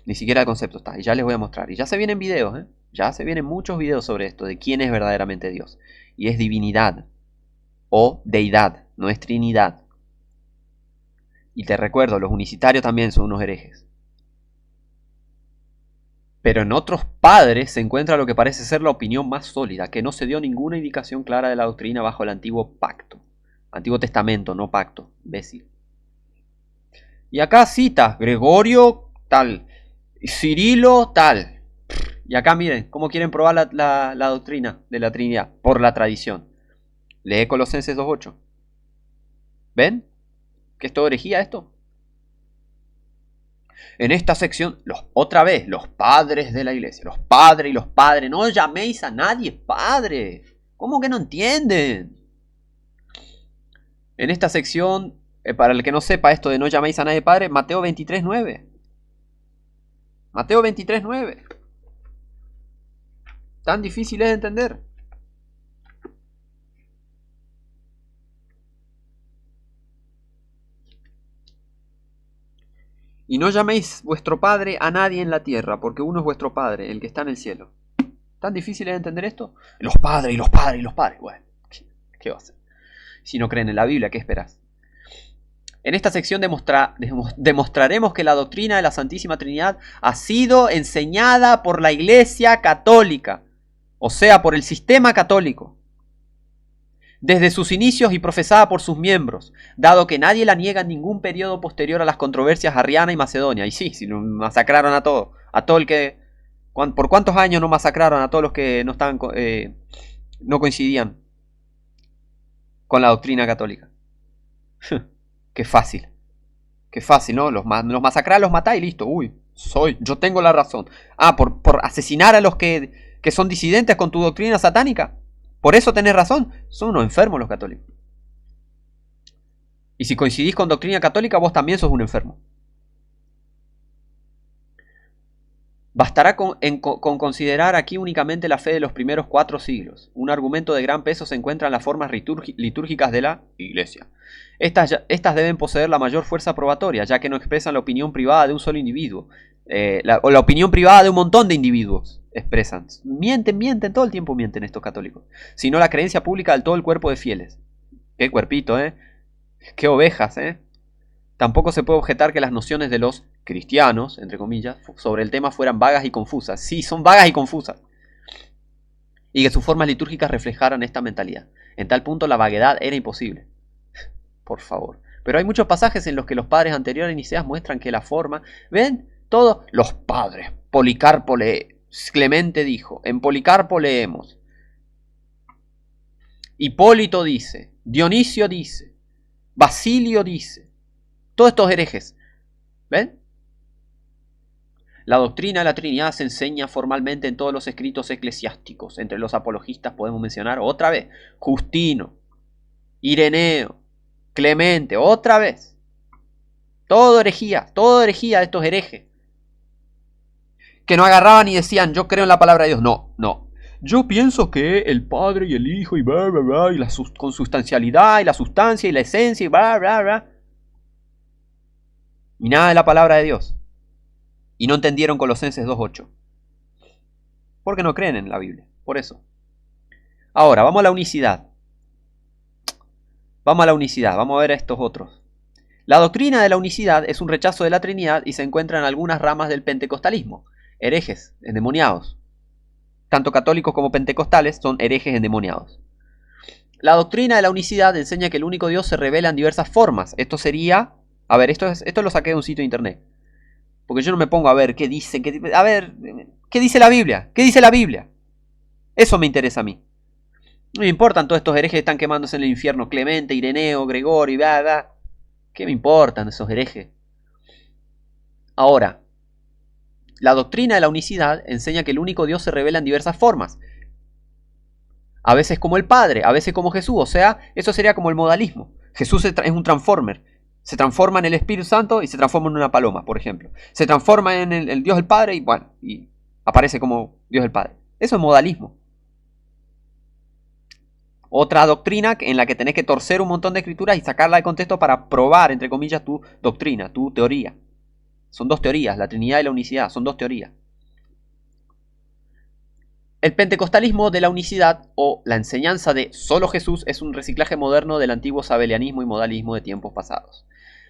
Ni siquiera el concepto está. Y ya les voy a mostrar. Y ya se vienen videos, ¿eh? Ya se vienen muchos videos sobre esto. De quién es verdaderamente Dios. Y es divinidad. O deidad. No es trinidad. Y te recuerdo, los unicitarios también son unos herejes. Pero en otros padres se encuentra lo que parece ser la opinión más sólida, que no se dio ninguna indicación clara de la doctrina bajo el antiguo pacto. Antiguo Testamento, no pacto, imbécil. Y acá cita Gregorio tal, Cirilo tal. Y acá miren, ¿cómo quieren probar la doctrina de la Trinidad? Por la tradición. Lee Colosenses 2.8. ¿Ven? ¿Que es todo herejía esto? En esta sección, otra vez, los padres de la iglesia. Los padres y los padres. No llaméis a nadie padre. ¿Cómo que no entienden? En esta sección, para el que no sepa esto de no llaméis a nadie padre, Mateo 23.9. Mateo 23.9. Tan difícil es de entender. Y no llaméis vuestro Padre a nadie en la tierra, porque uno es vuestro Padre, el que está en el cielo. ¿Tan difícil es de entender esto? Los padres y los padres y los padres. Bueno, ¿qué va a hacer? Si no creen en la Biblia, ¿qué esperas? En esta sección demostraremos que la doctrina de la Santísima Trinidad ha sido enseñada por la Iglesia Católica, o sea, por el sistema católico, desde sus inicios y profesada por sus miembros, dado que nadie la niega en ningún periodo posterior a las controversias arriana y macedonia. Y sí, si masacraron a todo el que... ¿Por cuántos años no masacraron a todos los que no estaban, no coincidían con la doctrina católica? Qué fácil, ¿no? Los masacrás, los matás y listo. Uy, yo tengo la razón. Ah, por asesinar a los que son disidentes con tu doctrina satánica. Por eso tenés razón. Son unos enfermos los católicos. Y si coincidís con doctrina católica, vos también sos un enfermo. Bastará con considerar aquí únicamente la fe de los primeros 4 siglos. Un argumento de gran peso se encuentra en las formas litúrgicas de la Iglesia. Estas deben poseer la mayor fuerza probatoria, ya que no expresan la opinión privada de un solo individuo. O la opinión privada de un montón de individuos expresan. Mienten, todo el tiempo mienten estos católicos. Sino la creencia pública del todo el cuerpo de fieles. Qué cuerpito, qué ovejas, Tampoco se puede objetar que las nociones de los cristianos, entre comillas, sobre el tema fueran vagas y confusas. Sí, son vagas y confusas. Y que sus formas litúrgicas reflejaran esta mentalidad. En tal punto la vaguedad era imposible. Por favor. Pero hay muchos pasajes en los que los padres anteriores a Niceas muestran que la forma... ¿Ven? Todos los padres. Policarpo Clemente dijo. En Policarpo leemos. Hipólito dice. Dionisio dice. Basilio dice. Todos estos herejes. ¿Ven? La doctrina de la Trinidad se enseña formalmente en todos los escritos eclesiásticos. Entre los apologistas podemos mencionar otra vez Justino, Ireneo, Clemente, otra vez. Todo herejía de estos herejes. Que no agarraban y decían, yo creo en la palabra de Dios. No. Yo pienso que el Padre y el Hijo y bla, bla, bla, y la consustancialidad y la sustancia y la esencia y bla, bla, bla. Y nada de la palabra de Dios. Y no entendieron Colosenses 2.8. Porque no creen en la Biblia. Por eso. Ahora, vamos a la unicidad. Vamos a ver a estos otros. La doctrina de la unicidad es un rechazo de la Trinidad y se encuentra en algunas ramas del pentecostalismo. Herejes, endemoniados. Tanto católicos como pentecostales son herejes endemoniados. La doctrina de la unicidad enseña que el único Dios se revela en diversas formas. Esto sería... A ver, esto lo saqué de un sitio de internet. Porque yo no me pongo a ver qué dice. ¿Qué dice la Biblia? ¿Qué dice la Biblia? Eso me interesa a mí. No me importan todos estos herejes que están quemándose en el infierno. Clemente, Ireneo, Gregorio, bla, bla. ¿Qué me importan esos herejes? Ahora, la doctrina de la unicidad enseña que el único Dios se revela en diversas formas. A veces como el Padre, a veces como Jesús. O sea, eso sería como el modalismo. Jesús es un transformer. Se transforma en el Espíritu Santo y se transforma en una paloma, por ejemplo. Se transforma en el Dios el Padre y aparece como Dios el Padre. Eso es modalismo. Otra doctrina en la que tenés que torcer un montón de escrituras y sacarla de contexto para probar, entre comillas, tu doctrina, tu teoría. Son 2 teorías, la Trinidad y la unicidad, son 2 teorías. El pentecostalismo de la unicidad o la enseñanza de solo Jesús es un reciclaje moderno del antiguo sabelianismo y modalismo de tiempos pasados.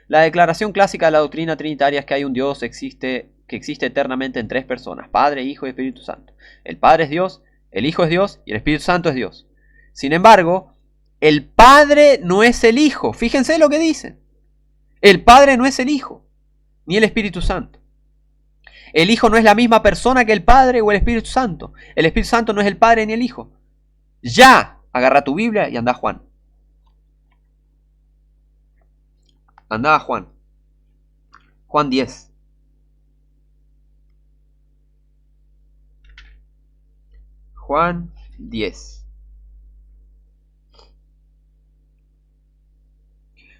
La declaración clásica de la doctrina trinitaria es que hay un Dios que existe eternamente en tres personas, Padre, Hijo y Espíritu Santo. El Padre es Dios, el Hijo es Dios y el Espíritu Santo es Dios. Sin embargo, el Padre no es el Hijo. Fíjense lo que dice. El Padre no es el Hijo, ni el Espíritu Santo. El Hijo no es la misma persona que el Padre o el Espíritu Santo. El Espíritu Santo no es el Padre ni el Hijo. Ya, agarra tu Biblia y anda a Juan. Anda a Juan. Juan 10. Juan 10.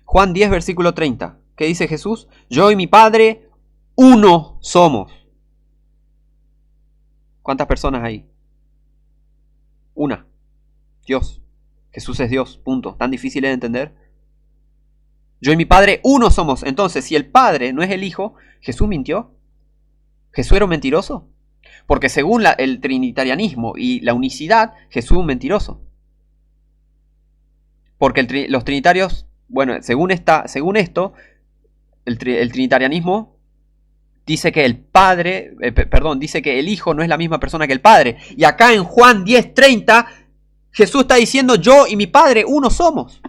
Juan 10, versículo 30. ¿Qué dice Jesús? Yo y mi Padre, uno somos. ¿Cuántas personas hay? Una. Dios. Jesús es Dios. Punto. ¿Tan difícil de entender? Yo y mi Padre, uno somos. Entonces, si el Padre no es el Hijo, ¿Jesús mintió? ¿Jesús era un mentiroso? Porque según el trinitarianismo y la unicidad, Jesús es un mentiroso. Porque los trinitarios, bueno, según esto, el trinitarianismo dice que el Padre, dice que el Hijo no es la misma persona que el Padre. Y acá en Juan 10:30, Jesús está diciendo, yo y mi Padre uno somos.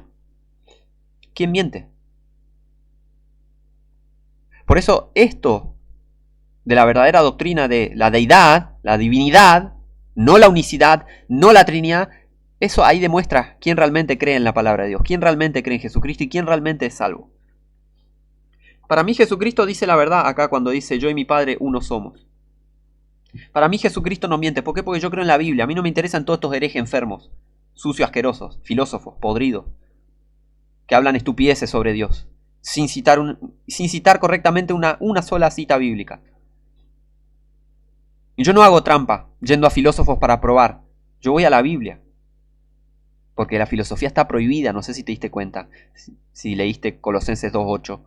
¿Quién miente? Por eso esto de la verdadera doctrina de la deidad, la divinidad, no la unicidad, no la Trinidad, eso ahí demuestra quién realmente cree en la palabra de Dios, quién realmente cree en Jesucristo y quién realmente es salvo. Para mí Jesucristo dice la verdad acá cuando dice yo y mi Padre uno somos. Para mí Jesucristo no miente. ¿Por qué? Porque yo creo en la Biblia. A mí no me interesan todos estos herejes enfermos, sucios, asquerosos, filósofos, podridos, que hablan estupideces sobre Dios, sin citar correctamente una sola cita bíblica. Y yo no hago trampa yendo a filósofos para probar. Yo voy a la Biblia. Porque la filosofía está prohibida. No sé si te diste cuenta. Si leíste Colosenses 2:8.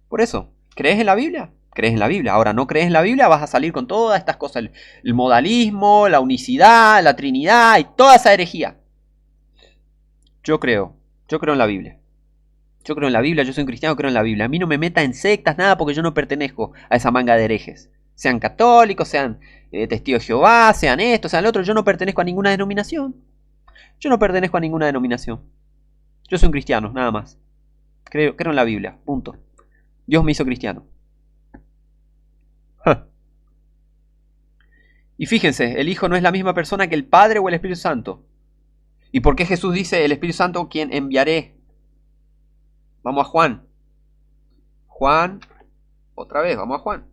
Por eso, ¿crees en la Biblia? Crees en la Biblia. Ahora, no crees en la Biblia, vas a salir con todas estas cosas. El modalismo, la unicidad, la Trinidad y toda esa herejía. Yo creo en la Biblia. Yo creo en la Biblia, yo soy un cristiano, creo en la Biblia. A mí no me meta en sectas, nada, porque yo no pertenezco a esa manga de herejes. Sean católicos, sean testigos de Jehová, sean esto, sean lo otro. Yo no pertenezco a ninguna denominación. Yo soy un cristiano, nada más. Creo en la Biblia, punto. Dios me hizo cristiano. Y fíjense, el Hijo no es la misma persona que el Padre o el Espíritu Santo. ¿Y por qué Jesús dice el Espíritu Santo quien enviaré? Vamos a Juan. Juan, otra vez, vamos a Juan.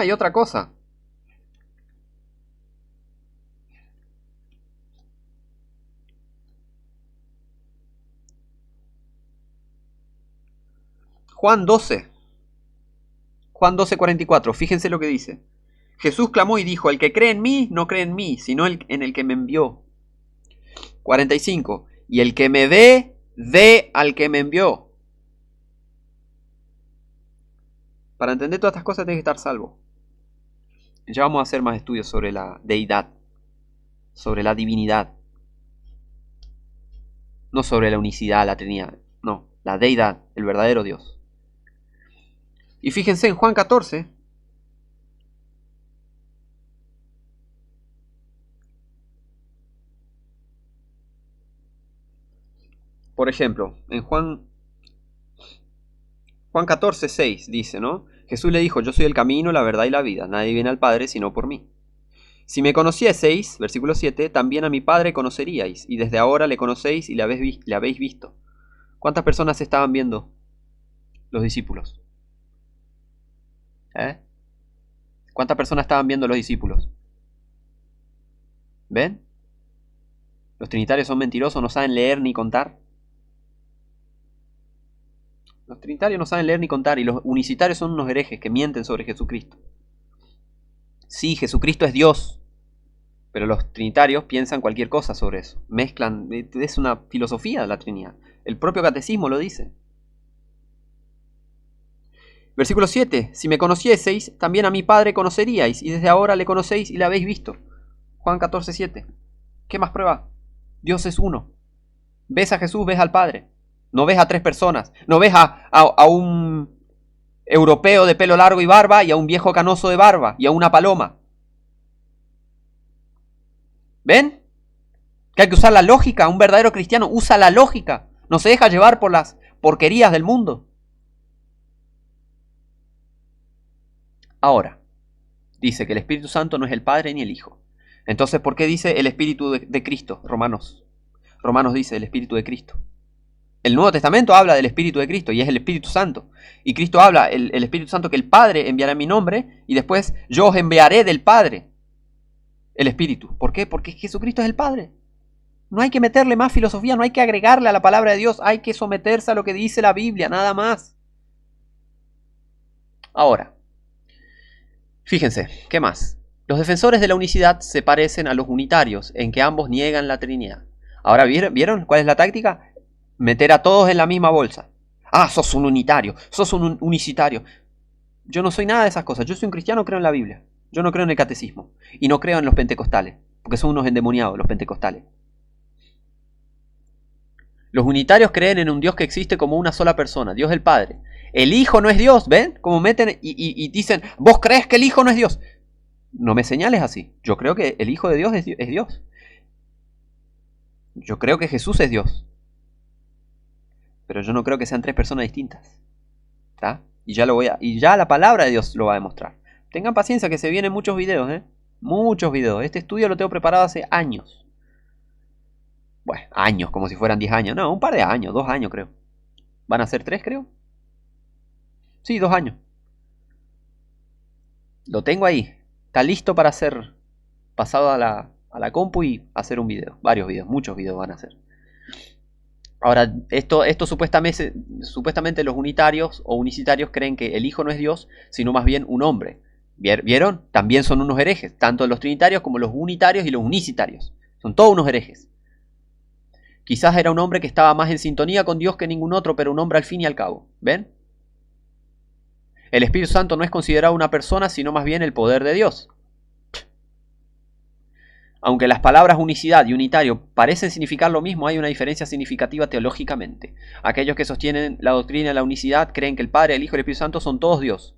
Y otra cosa. Juan 12. Juan 12:44. Fíjense lo que dice. Jesús clamó y dijo, el que cree en mí, no cree en mí, sino en el que me envió. 45. Y el que me ve, ve al que me envió. Para entender todas estas cosas tienes que estar salvo. Ya vamos a hacer más estudios sobre la deidad, sobre la divinidad. No sobre la unicidad, la Trinidad. No, la deidad, el verdadero Dios. Y fíjense en Juan 14. Por ejemplo, en Juan 14:6 dice, ¿no? Jesús le dijo, yo soy el camino, la verdad y la vida. Nadie viene al Padre sino por mí. Si me conocieseis, versículo 7, también a mi Padre conoceríais, y desde ahora le conocéis y le habéis visto. ¿Cuántas personas estaban viendo los discípulos? ¿Cuántas personas estaban viendo los discípulos? ¿Ven? Los trinitarios son mentirosos, no saben leer ni contar. Los trinitarios no saben leer ni contar y los unicitarios son unos herejes que mienten sobre Jesucristo. Sí, Jesucristo es Dios, pero los trinitarios piensan cualquier cosa sobre eso. Mezclan, es una filosofía de la Trinidad. El propio catecismo lo dice. Versículo 7. Si me conocieseis, también a mi Padre conoceríais, y desde ahora le conocéis y le habéis visto. Juan 14:7. ¿Qué más prueba? Dios es uno. Ves a Jesús, ves al Padre. No ves a tres personas. No ves a un europeo de pelo largo y barba y a un viejo canoso de barba y a una paloma. ¿Ven? Que hay que usar la lógica. Un verdadero cristiano usa la lógica. No se deja llevar por las porquerías del mundo. Ahora, dice que el Espíritu Santo no es el Padre ni el Hijo. Entonces, ¿por qué dice el Espíritu de Cristo? Romanos dice el Espíritu de Cristo. El Nuevo Testamento habla del Espíritu de Cristo y es el Espíritu Santo. Y Cristo habla, el Espíritu Santo, que el Padre enviará en mi nombre y después yo os enviaré del Padre el Espíritu. ¿Por qué? Porque Jesucristo es el Padre. No hay que meterle más filosofía, no hay que agregarle a la palabra de Dios, hay que someterse a lo que dice la Biblia, nada más. Ahora, fíjense, ¿qué más? Los defensores de la unicidad se parecen a los unitarios, en que ambos niegan la Trinidad. Ahora, ¿vieron cuál es la táctica? Meter a todos en la misma bolsa. Ah, sos un unitario, sos un unicitario. Yo no soy nada de esas cosas, yo soy un cristiano, creo en la Biblia. Yo no creo en el catecismo. Y no creo en los pentecostales, porque son unos endemoniados los pentecostales. Los unitarios creen en un Dios que existe como una sola persona, Dios el Padre. El Hijo no es Dios, ¿ven? Como meten y dicen, ¿vos crees que el Hijo no es Dios? No me señales así. Yo creo que el Hijo de Dios es Dios. Yo creo que Jesús es Dios. Pero yo no creo que sean tres personas distintas. ¿Está? Y ya la palabra de Dios lo va a demostrar. Tengan paciencia que se vienen muchos videos, ¿eh? Muchos videos. Este estudio lo tengo preparado hace años. Bueno, años, como si fueran 10 años. No, un par de años, 2 años creo. ¿Van a ser 3 creo? Sí, 2 años. Lo tengo ahí. Está listo para ser pasado a la compu y hacer un video. Varios videos, muchos videos van a hacer. Ahora, esto supuestamente los unitarios o unicitarios creen que el Hijo no es Dios, sino más bien un hombre. ¿Vieron? También son unos herejes, tanto los trinitarios como los unitarios y los unicitarios. Son todos unos herejes. Quizás era un hombre que estaba más en sintonía con Dios que ningún otro, pero un hombre al fin y al cabo. ¿Ven? El Espíritu Santo no es considerado una persona, sino más bien el poder de Dios. Aunque las palabras unicidad y unitario parecen significar lo mismo, hay una diferencia significativa teológicamente. Aquellos que sostienen la doctrina de la unicidad creen que el Padre, el Hijo y el Espíritu Santo son todos Dios.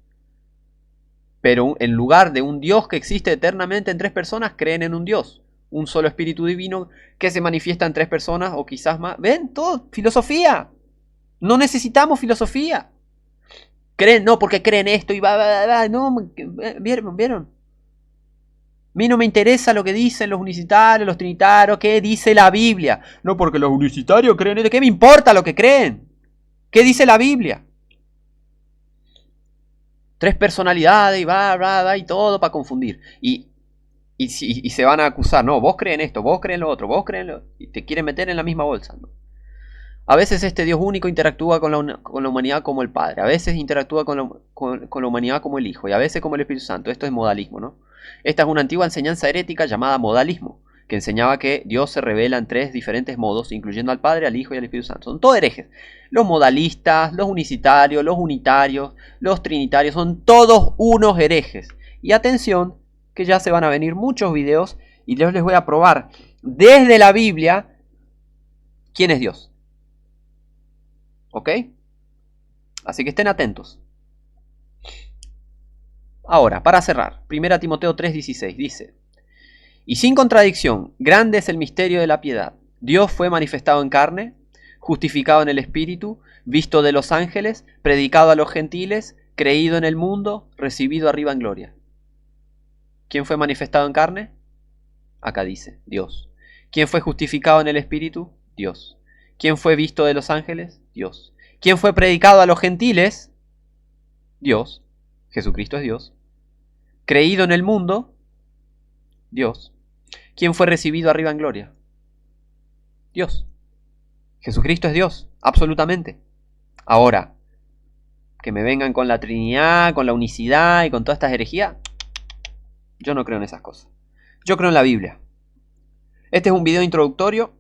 Pero en lugar de un Dios que existe eternamente en tres personas, creen en un Dios. Un solo Espíritu Divino que se manifiesta en tres personas o quizás más. ¿Ven? Todo. Filosofía. No necesitamos filosofía. Creen, no, porque creen esto y va. No, ¿vieron? A mí no me interesa lo que dicen los unicitarios, los trinitarios, qué dice la Biblia. No, porque los unicitarios creen esto. ¿Qué me importa lo que creen? ¿Qué dice la Biblia? Tres personalidades y va y todo para confundir. Y se van a acusar. No, vos creen esto, vos creen lo otro, vos creen lo... Y te quieren meter en la misma bolsa, ¿no? A veces este Dios único interactúa con la humanidad como el Padre. A veces interactúa con la humanidad como el Hijo. Y a veces como el Espíritu Santo. Esto es modalismo, ¿no? Esta es una antigua enseñanza herética llamada modalismo, que enseñaba que Dios se revela en tres diferentes modos, incluyendo al Padre, al Hijo y al Espíritu Santo. Son todos herejes. Los modalistas, los unicitarios, los unitarios, los trinitarios, son todos unos herejes. Y atención, que ya se van a venir muchos videos y yo les voy a probar desde la Biblia quién es Dios. ¿Ok? Así que estén atentos. Ahora, para cerrar, 1 Timoteo 3:16 dice: y sin contradicción, grande es el misterio de la piedad. Dios fue manifestado en carne, justificado en el Espíritu, visto de los ángeles, predicado a los gentiles, creído en el mundo, recibido arriba en gloria. ¿Quién fue manifestado en carne? Acá dice, Dios. ¿Quién fue justificado en el Espíritu? Dios. ¿Quién fue visto de los ángeles? Dios. ¿Quién fue predicado a los gentiles? Dios. Jesucristo es Dios. Creído en el mundo, Dios. ¿Quién fue recibido arriba en gloria? Dios. Jesucristo es Dios, absolutamente. Ahora, que me vengan con la Trinidad, con la unicidad y con todas estas herejías, yo no creo en esas cosas. Yo creo en la Biblia. Este es un video introductorio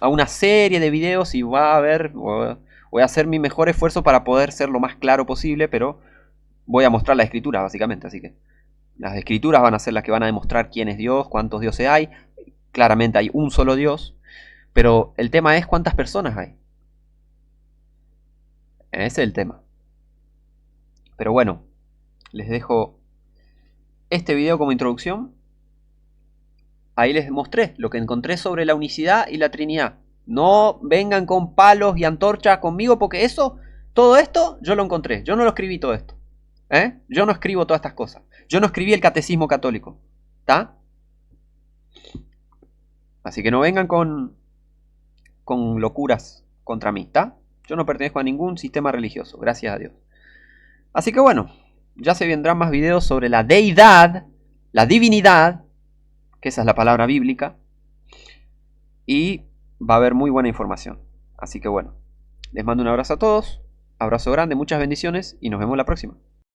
a una serie de videos y voy a hacer mi mejor esfuerzo para poder ser lo más claro posible, pero voy a mostrar la escritura básicamente, así que las escrituras van a ser las que van a demostrar quién es Dios, cuántos dioses hay. Claramente hay un solo Dios. Pero el tema es cuántas personas hay. Ese es el tema. Pero bueno, les dejo este video como introducción. Ahí les mostré lo que encontré sobre la unicidad y la Trinidad. No vengan con palos y antorchas conmigo porque eso, todo esto, yo lo encontré. Yo no lo escribí todo esto. Yo no escribo todas estas cosas. Yo no escribí el catecismo católico. ¿Está? Así que no vengan con locuras contra mí. ¿Está? Yo no pertenezco a ningún sistema religioso. Gracias a Dios. Así que bueno, ya se vendrán más videos sobre la deidad, la divinidad, que esa es la palabra bíblica, y va a haber muy buena información. Así que bueno, les mando un abrazo a todos, abrazo grande, muchas bendiciones y nos vemos la próxima.